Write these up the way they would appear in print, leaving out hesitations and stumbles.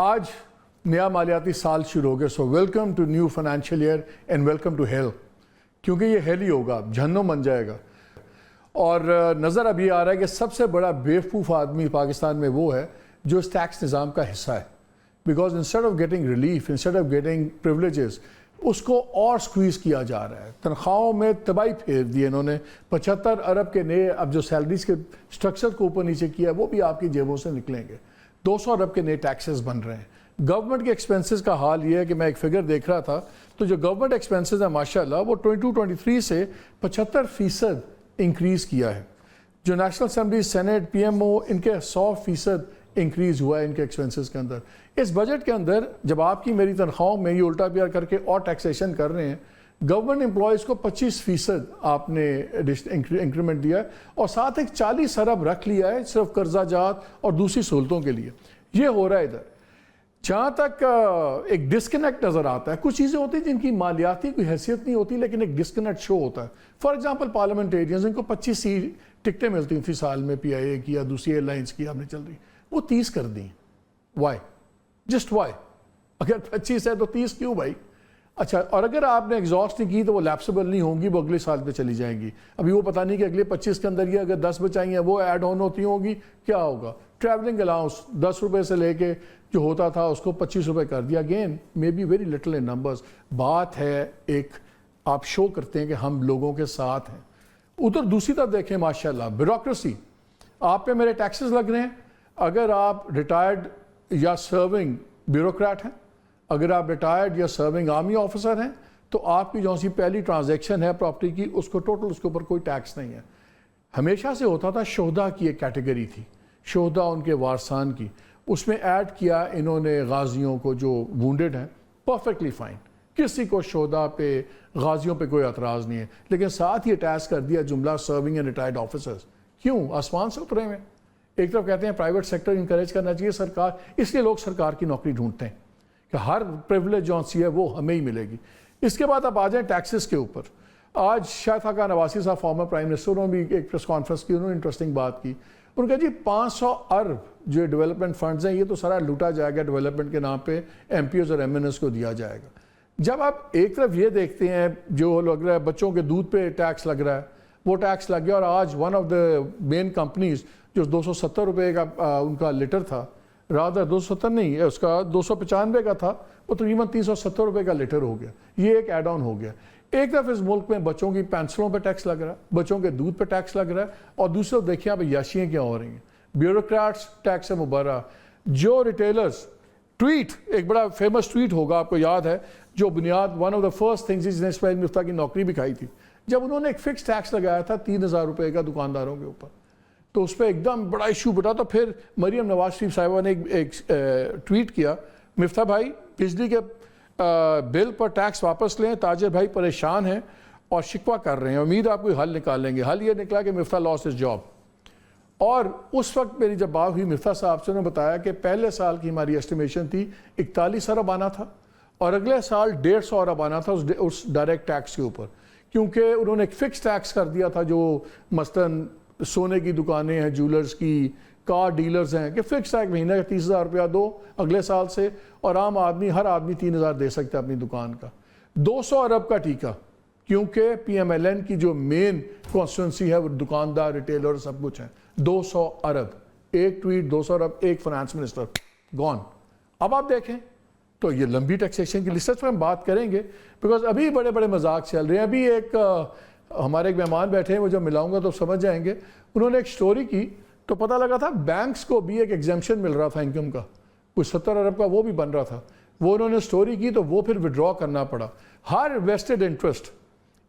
آج نیا مالیاتی سال شروع ہو گیا. So welcome to new financial year and welcome to hell, کیونکہ یہ ہیل ہی ہوگا, جہنم بن جائے گا. اور نظر ابھی آ رہا ہے کہ سب سے بڑا بیوقوف آدمی پاکستان میں وہ ہے جو اس ٹیکس نظام کا حصہ ہے. Because instead of getting relief, instead of getting privileges, اس کو اور سکویز کیا جا رہا ہے. تنخواہوں میں تباہی پھیر دی انہوں نے. 75 ارب کے نئے اب جو سیلریز کے سٹرکچر کو اوپر نیچے کیا وہ بھی آپ کی جیبوں سے نکلیں گے. 200 ارب کے نئے ٹیکسز بن رہے ہیں. گورنمنٹ کے ایکسپینسز کا حال یہ ہے کہ میں ایک فگر دیکھ رہا تھا, تو جو گورنمنٹ ایکسپینسز ہیں ماشاءاللہ وہ 22-23 سے 75% انکریز کیا ہے. جو national assembly, senate, P M O, ان کے 100% انکریز ہوا ہے ان کے ایکسپینسز کے اندر. اس بجٹ کے اندر جب آپ کی میری تنخواہوں میں یہ الٹا پیار کر کے اور ٹیکسیشن کر رہے ہیں, گورنمنٹ امپلائیز کو 25% آپ نے انکریمنٹ دیا ہے, اور ساتھ ایک 40 ارب رکھ لیا ہے صرف قرضہ جات اور دوسری سہولتوں کے لیے. یہ ہو رہا ہے ادھر. جہاں تک ایک ڈسکنیکٹ نظر آتا ہے, کچھ چیزیں ہوتی ہیں جن کی مالیاتی کوئی حیثیت نہیں ہوتی لیکن ایک ڈسکنیکٹ شو ہوتا ہے. فار ایگزامپل پارلیمنٹیرینز, ان کو 25 ٹکٹیں ملتی تھیں سال میں, پی آئی اے کی یا دوسری ایئر لائنس کی آپ نے چل رہی, وہ 30 کر دیں. وائی؟ Just why? اگر 25 ہے تو 30 کیوں بھائی؟ اچھا, اور اگر آپ نے ایگزاسٹ نہیں کی تو وہ لیپسیبل نہیں ہوں گی, وہ اگلے سال پہ چلی جائیں گی. ابھی وہ پتہ نہیں کہ اگلے 25 کے اندر یہ اگر 10 بچائی ہیں وہ ایڈ آن ہوتی ہوں گی, کیا ہوگا. ٹریولنگ الاؤنس 10 روپے سے لے کے جو ہوتا تھا اس کو 25 روپے کر دیا. Again may be very little in numbers. بات ہے ایک آپ شو کرتے ہیں کہ ہم لوگوں کے ساتھ ہیں. ادھر دوسری طرف دیکھیں ماشاءاللہ بیوروکریسی, آپ پہ میرے ٹیکسز لگ رہے ہیں. اگر آپ ریٹائرڈ یا سرونگ بیوروکریٹ ہیں, اگر آپ ریٹائرڈ یا سرونگ آرمی آفیسر ہیں, تو آپ کی جو سی پہلی ٹرانزیکشن ہے پراپرٹی کی, اس کو ٹوٹل اس کے اوپر کوئی ٹیکس نہیں ہے. ہمیشہ سے ہوتا تھا, شہداء کی ایک کیٹیگری تھی, شہداء ان کے وارثان کی, اس میں ایڈ کیا انہوں نے غازیوں کو جو وونڈڈ ہیں. پرفیکٹلی فائن, کسی کو شہداء پہ, غازیوں پہ کوئی اعتراض نہیں ہے, لیکن ساتھ ہی اٹیچ کر دیا جملہ سرونگ اینڈ ریٹائرڈ آفیسرز. کیوں؟ آسمان سے اترے ہوئے. ایک طرف کہتے ہیں پرائیویٹ سیکٹر انکریج کرنا چاہیے سرکار, اس لیے لوگ سرکار کی نوکری ڈھونڈتے ہیں کہ ہر پریولیج جو سی ہے وہ ہمیں ہی ملے گی. اس کے بعد آپ آ جائیں ٹیکسز کے اوپر. آج شاہد خاقان عباسی صاحب فارمر پرائم منسٹر, انہوں نے بھی ایک پریس کانفرنس کی, انہوں نے انٹرسٹنگ بات کی. انہوں نے کہا جی 500 ارب جو ڈیولپمنٹ فنڈز ہیں یہ تو سارا لوٹا جائے گا ڈیولپمنٹ کے نام پہ, ایم پی اوز اور ایم این ایس کو دیا جائے گا. جب آپ ایک طرف یہ دیکھتے ہیں جو لگ رہا ہے بچوں کے دودھ پہ ٹیکس لگ رہا ہے, وہ ٹیکس لگ گیا, اور آج one of the main companies جو 270 روپے کا ان کا لیٹر تھا, رادر 270 نہیں ہے, اس کا 295 کا تھا, وہ تقریباً 370 روپے کا لیٹر ہو گیا. یہ ایک ایڈ آن ہو گیا. ایک طرف اس ملک میں بچوں کی پینسلوں پہ ٹیکس لگ رہا ہے, بچوں کے دودھ پہ ٹیکس لگ رہا ہے, اور دوسری طرف دیکھیں آپ عیاشیاں کیا ہو رہی ہیں. بیوروکریٹس ٹیکس سے مبرہ, جو ریٹیلرز. ٹویٹ, ایک بڑا فیمس ٹویٹ ہوگا آپ کو یاد ہے, جو بنیاد one of the first things جس نے اسماعیل مفتیٰ کی نوکری بھی کھائی تھی, جب انہوں نے ایک فکس ٹیکس لگایا تھا 3000 روپے کا دکانداروں کے اوپر, تو اس پہ ایک دم بڑا ایشو بٹا. تو پھر مریم نواز شریف صاحبہ نے ایک ٹویٹ کیا, مفتیٰ بھائی بجلی کے بل پر ٹیکس واپس لیں, تاجر بھائی پریشان ہیں اور شکوہ کر رہے ہیں, امید آپ کوئی حل نکال لیں گے. حل یہ نکلا کہ مفتیٰ لاس ہز جاب. اور اس وقت میری جب بات ہوئی مفتیٰ صاحب سے, انہوں نے بتایا کہ پہلے سال کی ہماری اسٹیمیشن تھی 41 ارب آنا تھا, اور اگلے سال 150 ارب آنا تھا اس ڈائریکٹ ٹیکس کے اوپر, کیونکہ انہوں نے ایک فکس ٹیکس کر دیا تھا. جو مثلاً سونے کی دکانیں ہیں, جولرز کی, کار ڈیلرز ہیں, کہ فکس ٹیکس مہینہ کا 30,000 روپیہ دو اگلے سال سے, اور عام آدمی, ہر آدمی 3,000 دے سکتا ہے اپنی دکان کا. 200 ارب کا ٹیکہ, کیونکہ پی ایم ایل این کی جو مین کانسٹیٹوئنسی ہے وہ دکاندار, ریٹیلر, سب کچھ ہیں. 200 ارب, ایک ٹویٹ 200 ارب, ایک فائنانس منسٹر گون. اب آپ دیکھیں تو یہ لمبی ٹیکسیشن کی لسٹ پہ ہم بات کریں گے, بیکاز ابھی بڑے بڑے مذاق چل رہے ہیں. ابھی ایک ہمارے ایک مہمان بیٹھے ہیں, وہ جب ملاؤں گا تو سمجھ جائیں گے. انہوں نے ایک سٹوری کی تو پتہ لگا تھا بینکس کو بھی ایک ایگزمپشن مل رہا تھا انکم کا, کوئی 70 ارب کا وہ بھی بن رہا تھا. وہ انہوں نے سٹوری کی تو وہ پھر وڈرا کرنا پڑا. ہر ویسٹڈ انٹرسٹ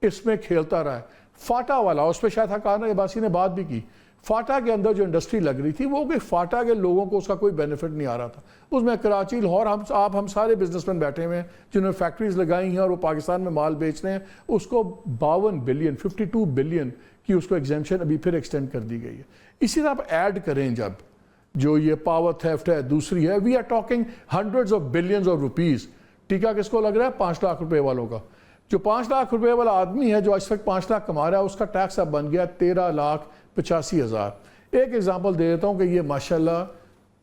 اس میں کھیلتا رہا ہے. فاٹا والا, اس پہ شاید خاقان عباسی نے بات بھی کی. فاٹا کے اندر جو انڈسٹری لگ رہی تھی, وہ کہ فاٹا کے لوگوں کو اس کا کوئی بینیفٹ نہیں آ رہا تھا. اس میں کراچی, لاہور, ہم سارے بزنس مین بیٹھے ہوئے ہیں جنہوں نے فیکٹریز لگائی ہیں اور وہ پاکستان میں مال بیچ رہے ہیں. اس کو 52 بلین 52 بلین کی اس کو ایگزمپشن ابھی پھر ایکسٹینڈ کر دی گئی ہے. اسی طرح آپ ایڈ کریں جب جو یہ پاور تھیفٹ ہے, دوسری ہے, we are talking hundreds of billions of rupees. ٹیکہ کس کو لگ رہا ہے؟ 5 لاکھ روپے والوں کا. جو 5 لاکھ روپے والا آدمی ہے جو اس وقت 5 لاکھ کما رہا ہے, اس کا ٹیکس اب بن گیا 13,85,000. ایک ایگزامپل دے دیتا ہوں کہ یہ ماشاءاللہ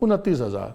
29,000,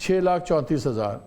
6,34,000,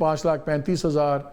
5,35,000